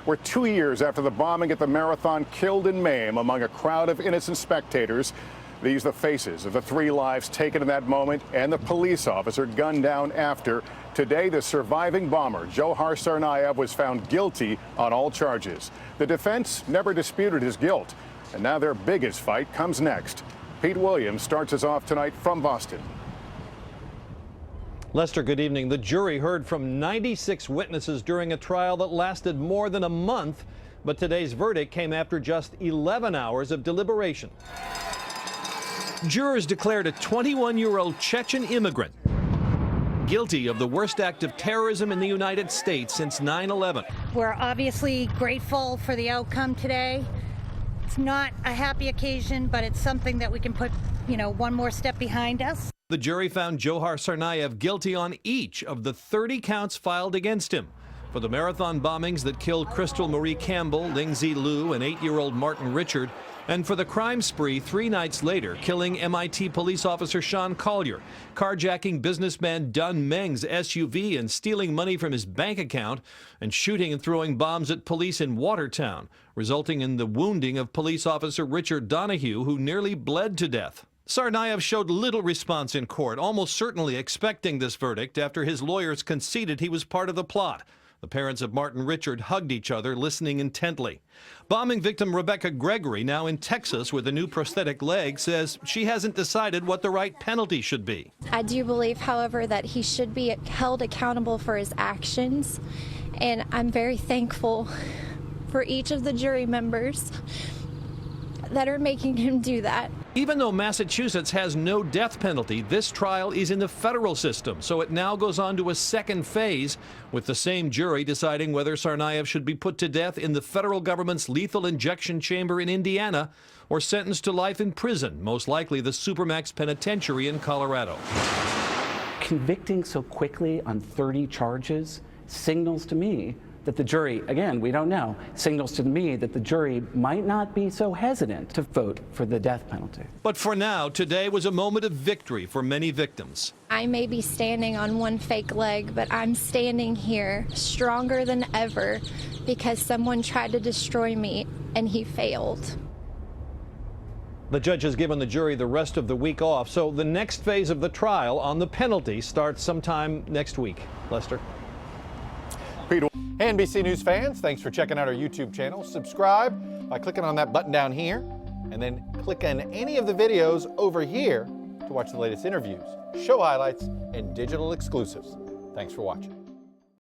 We're 2 years after the bombing at the marathon killed and maim among a crowd of innocent spectators. These the faces of the 3 lives taken in that moment and the police officer gunned down after. Today, the surviving bomber, Dzhokhar Tsarnaev, was found guilty on all charges. The defense never disputed his guilt. And now their biggest fight comes next. Pete Williams starts us off tonight from Boston. Lester, good evening. The jury heard from 96 witnesses during a trial that lasted more than a month, but today's verdict came after just 11 hours of deliberation. Jurors declared a 21-year-old Chechen immigrant guilty of the worst act of terrorism in the United States since 9/11. We're obviously grateful for the outcome today. It's not a happy occasion, but it's something that we can put, one more step behind us. The jury found Dzhokhar Tsarnaev guilty on each of the 30 counts filed against him for the marathon bombings that killed Crystal Marie Campbell, Lingzi Liu, and 8-year-old Martin Richard, and for the crime spree 3 nights later, killing MIT police officer Sean Collier, carjacking businessman Dun Meng's SUV and stealing money from his bank account, and shooting and throwing bombs at police in Watertown, resulting in the wounding of police officer Richard Donahue, who nearly bled to death. Tsarnaev showed little response in court, almost certainly expecting this verdict after his lawyers conceded he was part of the plot. The parents of Martin Richard hugged each other, listening intently. Bombing victim Rebecca Gregory, now in Texas with a new prosthetic leg, says she hasn't decided what the right penalty should be. I do believe, however, that he should be held accountable for his actions, and I'm very thankful for each of the jury members that are making him do that. Even though Massachusetts has no death penalty, this trial is in the federal system, so it now goes on to a second phase, with the same jury deciding whether Tsarnaev should be put to death in the federal government's lethal injection chamber in Indiana or sentenced to life in prison, most likely the Supermax Penitentiary in Colorado. Convicting so quickly on 30 charges signals to me that the jury, again, we don't know, signals to me that the jury might not be so hesitant to vote for the death penalty. But for now, today was a moment of victory for many victims. I may be standing on one fake leg, but I'm standing here stronger than ever because someone tried to destroy me and he failed. The judge has given the jury the rest of the week off, so the next phase of the trial on the penalty starts sometime next week. Lester? Hey, NBC News fans, thanks for checking out our YouTube channel. Subscribe by clicking on that button down here, and then click on any of the videos over here to watch the latest interviews, show highlights, and digital exclusives. Thanks for watching.